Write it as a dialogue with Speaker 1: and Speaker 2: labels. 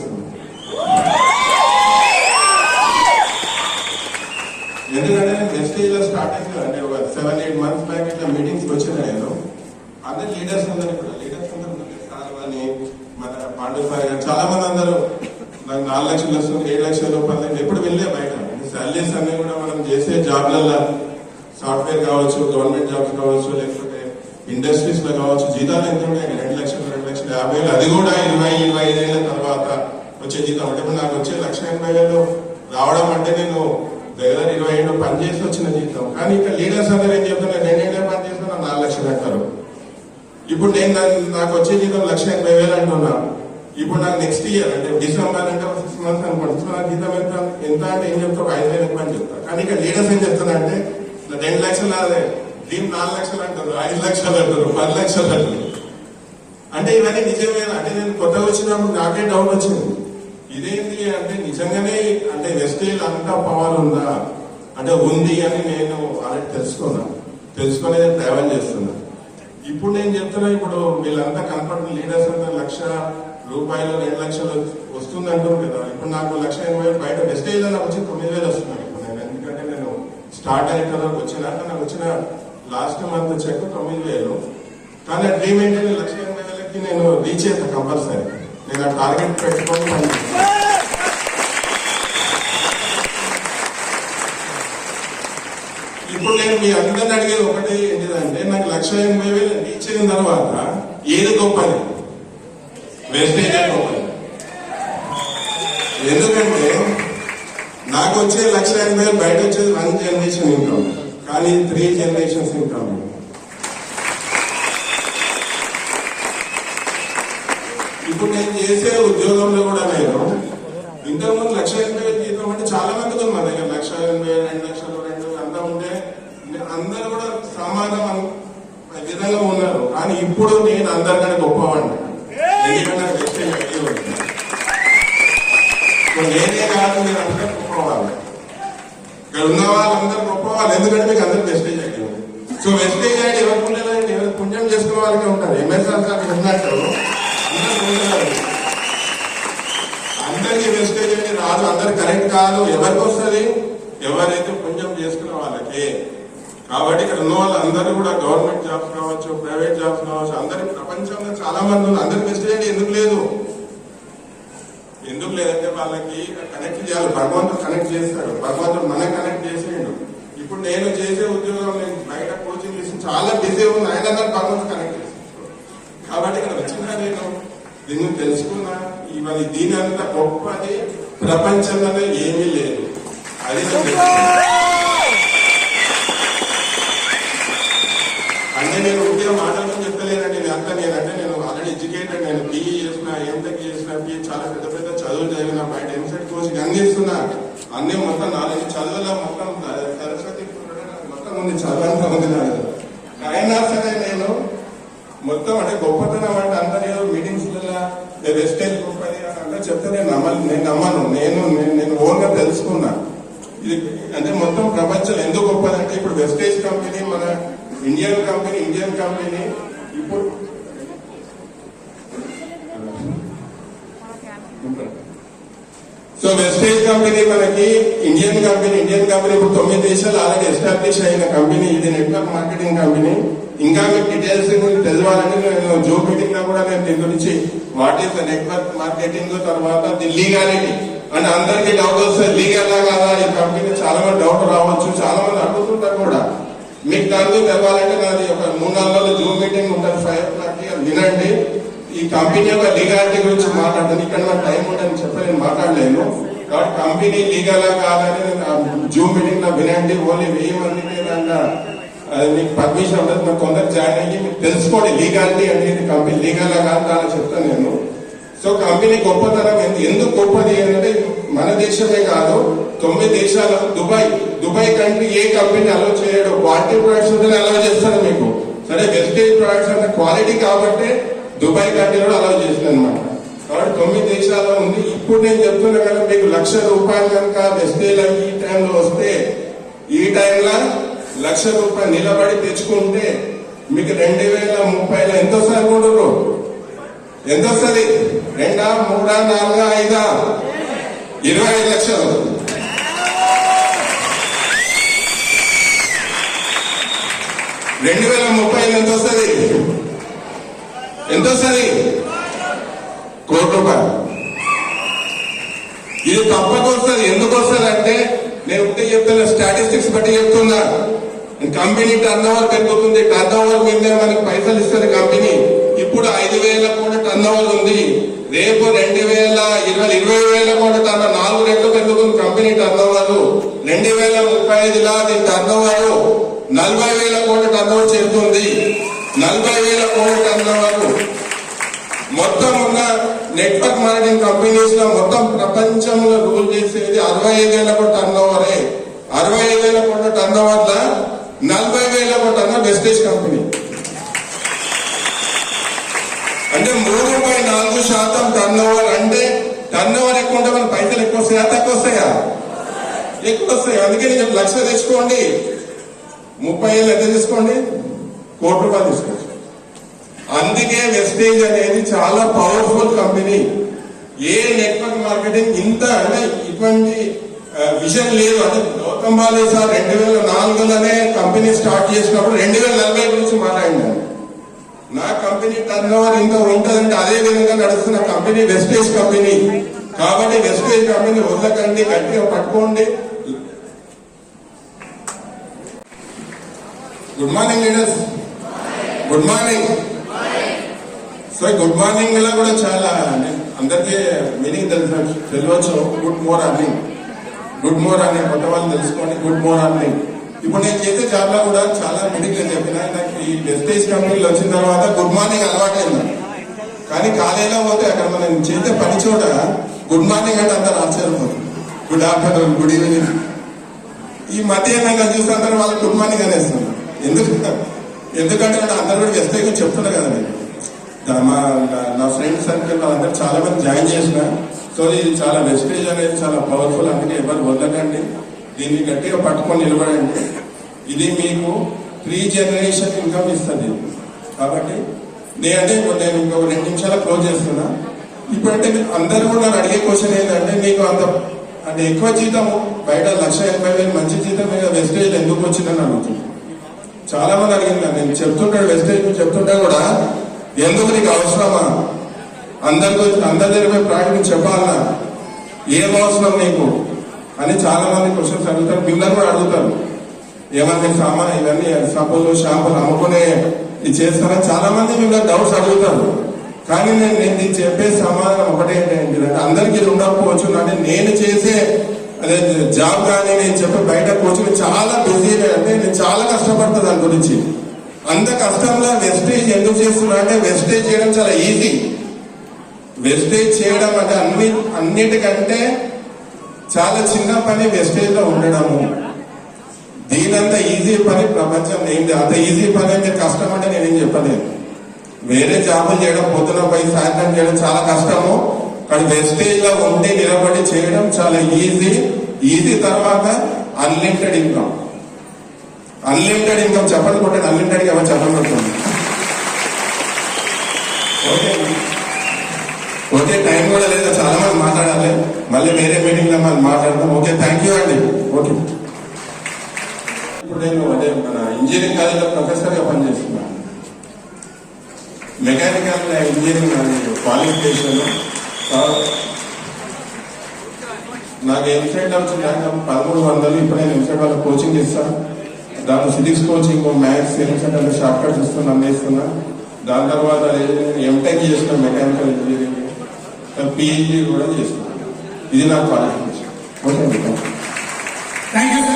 Speaker 1: అనిపిస్తుంది. ఎందుకంటే వెస్టేజ్ లో స్టార్ట్ అయింది అంటే ఒక 7-8 months బ్యాక్ ఇట్లా మీటింగ్స్ వచ్చిన నేను అందరు లీడర్స్ అందరూ కూడా లీడర్స్ అందరూ సార్ అని మన పాండు సార్ చాలా మంది అందరూ నాకు 4 లక్షలు వస్తుంది 7 లక్షల రూపాయలు ఎప్పుడు వెళ్ళే బయట సాలరీస్ అన్ని కూడా మనం చేసే జాబ్లలో సాఫ్ట్వేర్ కావచ్చు, గవర్నమెంట్ జాబ్స్ కావచ్చు, లేకపోతే ఇండస్ట్రీస్ లో కావచ్చు, జీతాలు ఎంత ఉన్నాయి 2 లక్షలు 2,50,000, అది కూడా 20-25 ఏళ్ల తర్వాత వచ్చే జీతం. అంటే ఇప్పుడు నాకు వచ్చే 1,80,000 రావడం అంటే నేను దగ్గర 20 ఏళ్ళు పని చేసి వచ్చిన జీతం. కానీ ఇక్కడ లీడర్స్ అందరూ ఏం చెప్తున్నారు, 2 ఏళ్ళే పని చేస్తున్నా 4 లక్షలు అంటారు. ఇప్పుడు నేను నాకు వచ్చే జీతం 1,80,000 అంటున్నా. ఇప్పుడు నాకు నెక్స్ట్ ఇయర్ అంటే డిసెంబర్ అంటే 6 months అనుకోండి, నా జీతం ఎంత అంటే ఏం చెప్తా 5,000 ఎక్కువ అని చెప్తా. కానీ ఇక్కడ లీడర్స్ ఏం చెప్తున్నా అంటే 2 లక్షలు అదే డ్రీమ్ 4 లక్షలు అంటారు, 5 లక్షలు అంటారు, 10 లక్షలు అంటారు. అంటే ఇవన్నీ నిజమేనా అంటే నేను కొత్తగా వచ్చినప్పుడు నాకే డౌట్ వచ్చింది, ఇదేంటి అంటే నిజంగానే అంటే వెస్టేజ్ అంతా పవర్ ఉందా అంటే ఉంది అని నేను ఆల్రెడీ తెలుసుకుని ట్రావెల్ చేస్తున్నా. ఇప్పుడు నేను చెప్తున్నా, ఇప్పుడు వీళ్ళంతా కనపడుతున్న లీడర్స్ అంతా 1,00,000 రూపాయలు 2 లక్షలు వస్తుంది అంటారు కదా. ఇప్పుడు నాకు 1,80,000 బయట వెస్టేజ్ లో నాకు వచ్చి 9,000 వస్తున్నాయి ఇప్పుడు నేను. ఎందుకంటే నేను స్టార్ట్ అయిన తర్వాత వచ్చినాక నాకు వచ్చిన లాస్ట్ మంత్ చెక్ 9,000. కానీ డ్రీమ్ ఏంటంటే 1,80,000కి నేను రీచ్ అవుతా కంపల్సరీ. నేను ఆ టార్గెట్ పెట్టుకొని ఇప్పుడు నేను మీ అందరిని అడిగేది ఒకటి ఏంటిదంటే, నాకు 1,80,000 రీచ్ అయిన తర్వాత ఏది గొప్పది? వెస్టేజ్ గొప్పది. ఎందుకంటే నాకు వచ్చే 1,80,000 బయట వచ్చేది 1 జనరేషన్ ఇన్కమ్, కానీ 3 generations ఇన్కమ్. ఇప్పుడు నేను చేసే ఉద్యోగంలో కూడా నేను ఇంతకుముందు 1,80,000 జీతం అంటే చాలా మందికి ఉంది మన దగ్గర 1,80,000, 2 లక్షలు, 2 అంతా ఉంటే అందరూ కూడా సమానం విధంగా ఉన్నారు. కానీ ఇప్పుడు నేను అందరికంటే గొప్పవాడిని. ఎందుకంటే వెస్టేజ్ నేనే కాదు, మీరు అందరూ గొప్పవాళ్ళు. ఇక్కడ ఉన్న వాళ్ళందరూ గొప్పవాళ్ళు, ఎందుకంటే మీకు అందరూ వెస్టేజ్ అయ్యింది. సో వెస్టేజ్ అయితే ఎవరికి ఉండేదండి, ఎవరు పుణ్యం చేసుకునే వాళ్ళకే ఉంటారు. ఎంఎస్ఆర్ సార్ ఉన్నట్టు అందరికి వెస్టేజ్ అని రాదు, అందరు కరెక్ట్ కాదు. ఎవరికి వస్తుంది? ఎవరైతే పుణ్యం చేసుకునే వాళ్ళకి. కాబట్టి ఇక్కడ ఉన్న వాళ్ళందరూ కూడా గవర్నమెంట్ జాబ్స్ కావచ్చు, ప్రైవేట్ జాబ్స్ కావచ్చు, అందరి ప్రపంచంలో చాలా మంది ఉన్నారు. అందరికి వెస్టేజ్ ఎందుకు లేదంటే వాళ్ళకి కనెక్ట్ చేయాలి. భగవంతుడు కనెక్ట్ చేస్తాడు, భగవంతుడు మనకి కనెక్ట్ చేసేయండు. ఇప్పుడు నేను చేసే ఉద్యోగం, నేను బయట కోచింగ్ చేసి చాలా బిజీ ఉంది, ఆయన భగవంతుడు కనెక్ట్ చేస్తాడు. కాబట్టి ఇక్కడ వచ్చినా నేను దీన్ని తెలుసుకున్నా, ఇవాళ దీని అంత గొప్పది ప్రపంచంలోనే ఏమీ లేదు. అది అంటే నేను ఉద్యోగం మాటలతో చెప్తలేనండి. నేనంటే నేను ఆల్రెడీ ఎడ్యుకేటెడ్. నేను PE చేసిన, MTech చేసిన, చాలా పెద్ద పెద్ద చదువులు చదివిన, బయట ఎంసెట్ కోచింగ్ అందిస్తున్నా. అన్నీ మొత్తం 4 చదువుల మొత్తం సరస్వతి మొత్తం ఉంది, చదువంతా ఉంది నాకు. అయినా సరే నేను మొత్తం అంటే గొప్పతనం అంటే అందరూ మీటింగ్స్ వెస్టేజ్ గొప్పది అని అంటే చెప్తే నేను నమ్మను. నేను ఓన్ గా తెలుసుకున్నా. ఇది అంటే మొత్తం ప్రపంచం ఎందుకు గొప్పదంటే, ఇప్పుడు వెస్టేజ్ కంపెనీ మన ఇండియన్ కంపెనీ ఇప్పుడు సో వెస్టేజ్ కంపెనీ మనకి ఇండియన్ కంపెనీ ఇప్పుడు 9 దేశాలు ఆల్రెడీ ఎస్టాబ్లిష్ అయిన కంపెనీ. ఇది నెట్వర్క్ మార్కెటింగ్ కంపెనీ. ఇంకా మీకు డీటెయిల్స్ గురించి తెలియాలంటే నేను జూమ్ మీటింగ్ లో కూడా నేను దీని గురించి what is the network marketing, తర్వాత ది లీగాలిటీ అంటే అందరికీ డౌట్ వస్తుంది, లీగల్ కాదా ఈ కంపెనీ. చాలా మంది డౌట్ రావచ్చు, చాలా మంది అడుగుతుంటారు కూడా. మీకు దాని తెలవాలంటే నాది ఒక 3-4 రోజులు జూమ్ మీటింగ్ ఉంటుంది 5 o'clock. వినండి, ఈ కంపెనీ యొక్క లీగాలిటీ గురించి మాట్లాడతాను. ఇక్కడ నాకు టైం ఉంటుందని చెప్పి నేను మాట్లాడలేను. కాబట్టి కంపెనీ లీగలా కాదని జూమ్ మీటింగ్ లో వినండి. ఓన్లీ 1000 మందికి దాంట్లో మీకు పర్మిషన్ ఉంటుంది. నాకు కొందరు జాయిన్ అయ్యి మీకు తెలుసుకోండి లీగాలిటీ అనేది కంపెనీ లీగల్ కాదా అని చెప్తాను నేను. సో కంపెనీ గొప్పతనం ఎందుకు గొప్పది ఏంటంటే, మన దేశమే కాదు 9 దేశాలు, దుబాయ్ కంట్రీ ఏ కంపెనీ అలౌ చేయడు. క్వాలిటీ ప్రొడక్ట్స్ ఉంటే అలౌ చేస్తాడు మీకు. సరే వెస్టేజ్ ప్రొడక్ట్స్ అంటే క్వాలిటీ కాబట్టి దుబాయ్ కంట్రీలో అలౌ చేసింది అనమాట. కాబట్టి 9 దేశాల్లో ఉంది. ఇప్పుడు నేను చెప్తున్నా కదా, మీకు 1,00,000 రూపాయలు కనుక వెస్టేజ్ ఈ టైంలో వస్తే, ఈ టైంలో 1,00,000 రూపాయలు నిలబడి తెచ్చుకుంటే మీకు 2030లో ఎంత వస్తుంది అనుకుంటున్నారు? ఎంత వస్తుంది? రెండా, మూడా, నాలుగా, ఐదా? 25 లక్షలు. 2030 ఎంత వస్తుంది? ఎంత వస్తుంది? 1 కోటి రూపాయలు. ఇది తప్పక వస్తుంది. ఎందుకు వస్తుంది అంటే నేను ఉంటే చెప్తున్నా, స్టాటిస్టిక్స్ బట్టి చెప్తున్నా. కంపెనీ టర్న్ ఓవర్ పెరుగుతుంది, టర్న్ ఓవర్ మీదే మనకి పైసలు ఇస్తుంది కంపెనీ. ఇప్పుడు 5,000 కోట్ల టర్న్ ఓవర్ ఉంది, రేపు 20,000 కోట్ల టర్న్ 4 రెట్లు పెరుగుతుంది కంపెనీ టర్న్ ఓవర్. 2035 దీని టర్న్ ఓవర్ 40,000 కోట్ల టర్న్ ఓవర్ చేరుతుంది. 40,000 కోట్ల టర్న్ ఓవర్ మొత్తం ఉన్న నెట్వర్క్ మార్కెటింగ్ కంపెనీస్ లో మొత్తం ప్రపంచంలో రూల్ చేసేది 65,000 కోట్ల టర్న్ ఓవరే. 65,000 కోట్ల టర్న్ ఓవర్ లా 40,000 కోట్ల టర్న్ ఓవర్ వెస్టేజ్ కంపెనీ. అంటే 3.4% టర్న్ ఓవర్. అంటే టర్న్ ఓవర్ ఎక్కువ ఉంటే మన పైసలు ఎక్కువ వస్తాయా తక్కువ వస్తాయా? ఎక్కువ వస్తాయి. అందుకే నేను 1 లక్ష తెచ్చుకోండి, 30 ఏళ్ళు ఎంత తీసుకోండి, 1 కోటి రూపాయలు తీసుకోవచ్చు. అందుకే వెస్టేజ్ అనేది చాలా పవర్ఫుల్ కంపెనీ. ఏ నెట్వర్క్ మార్కెటింగ్ ఇంత అంటే ఇటువంటి విజన్ లేదు. అంటే గౌతమ్ బాలే సార్ 2004లోనే కంపెనీ స్టార్ట్ చేసినప్పుడు 2040 గురించి మాట్లాడినాను. నా కంపెనీ టర్న్ ఓవర్ ఇంత ఉంటుందంటే అదే విధంగా నడుస్తున్న కంపెనీ వెస్టేజ్ కంపెనీ. కాబట్టి వెస్టేజ్ కంపెనీ వదలకండి, గట్టిగా పట్టుకోండి. Good morning leaders, good morning. So good morning లో కూడా చాలా అందరికీ మీనింగ్ తెలియవచ్చు. గుడ్ మార్నింగ్, గుడ్ మార్నింగ్ కొత్త వాళ్ళు తెలుసుకోండి. Good morning. ఇప్పుడు నేను చేసే జాబ్ లో కూడా చాలా మీనింగ్ చెప్పిన. నాకు ఈ వెస్టేజ్ కంపెనీలు వచ్చిన తర్వాత గుడ్ మార్నింగ్ అలవాటైంది. కానీ కాలేజీలో పోతే అక్కడ మనం చేసే పని చోట గుడ్ మార్నింగ్ అంటే అందరు ఆశ్చర్యపోతుంది. Good afternoon, good evening. ఈ మధ్య ఏమైనా చూస్తే అందరూ వాళ్ళు గుడ్ మార్నింగ్ అనేస్తున్నారు. ఎందుకంటే అందరూ కూడా వెస్టేజ్ చెప్తున్నా కదా. నేను నా ఫ్రెండ్ సర్కిల్ అందరూ చాలా మంది జాయిన్ చేసిన. సో ఇది చాలా వెస్టేజ్ అనేది చాలా పవర్ఫుల్. అందుకే ఎవరు వదలకండి, దీన్ని గట్టిగా పట్టుకొని నిలబడండి. ఇది మీకు 3 జనరేషన్ ఇన్కమ్ ఇస్తుంది. కాబట్టి నేను ఇంకొక 2 నిమిషాలు క్లోజ్ చేస్తున్నా. ఇప్పుడంటే అందరూ కూడా నాకు అడిగే క్వశ్చన్ ఏంటంటే, మీకు అంటే ఎక్కువ జీతము బయట 1,80,000 మంచి జీతం మీద వెస్టేజ్ ఎందుకు వచ్చిందని అడుగుతుంది. చాలా మంది అడిగింది. నేను చెప్తుంటాడు వెస్టేజ్ చెప్తుంటే కూడా ఎందుకు నీకు అవసరమా, అందరి దగ్గర ప్రాక్టికల్ చెప్పాలన్నా, ఏం అవసరం నీకు అని చాలా మంది క్వశ్చన్స్ అడుగుతారు. మిమ్మల్ని కూడా అడుగుతారు, ఏమన్నా సామాన్ ఇవన్నీ సబ్బులు షాంపులు అమ్ముకునే ఇది చేస్తారని చాలా మంది మిమ్మల్ని డౌట్స్ అడుగుతారు. కానీ నేను చెప్పే సమాధానం ఒకటే ఏంటంటే, అందరికీ ఇది ఉండకపోవచ్చు. అంటే నేను చేసే అదే జాబ్ కానీ నేను చెప్పే బయట కోచింగ్ చాలా బిజీ. అంటే నేను చాలా కష్టపడతాను దాని గురించి. అంత కష్టంలో వెస్టేజ్ ఎందుకు చేస్తున్నా అంటే, వెస్టేజ్ చేయడం చాలా ఈజీ. వెస్టేజ్ చేయడం అంటే అన్నిటికంటే చాలా చిన్న పని వెస్టేజ్ లో ఉండడము. దీనంత ఈజీ పని ప్రపంచం ఏంటి. అంత ఈజీ పని మీరు కష్టం అంటే నేనేం చెప్పలేదు. వేరే జాబులు చేయడం, పొద్దున పోయి సాయంత్రం చేయడం చాలా కష్టము. కానీ వెస్టేజ్ లో ఉండి నిలబడి చేయడం చాలా ఈజీ. తర్వాత అన్లిమిటెడ్ ఇన్కమ్. అన్లిమిటెడ్ ఇన్కమ్ చెప్పండి కొట్టండి. అన్లిమిటెడ్ ఎవరు చెప్పండి. ఓకే, టైం కూడా లేదా, చాలా మంది మాట్లాడాలి. మళ్ళీ వేరే మీటింగ్ లో మనం మాట్లాడదాం. ఓకే, థ్యాంక్ యూ అండి. ఓకే, ఇప్పుడు నేను మన ఇంజనీరింగ్ కాలేజీలో ప్రొఫెసర్ గా పనిచేస్తున్నాను. Mechanical engineering qualification. నాకు ఎంసెట్ వచ్చింది 1300. ఇప్పుడు నేను ఎంసెట్ వాళ్ళ కోచింగ్ ఇస్తాను. దాంట్లో ఫిజిక్స్ కోచింగ్, మ్యాథ్స్, ఎంసెట్ అంటే షార్ట్ కట్స్ ఇస్తున్నా, అందిస్తున్నా. దాని తర్వాత ఎంటెక్ చేసిన మెకానికల్ ఇంజనీరింగ్, PhD కూడా చేస్తున్నాను. ఇది నా క్వాలిఫికేషన్. Okay, thank you.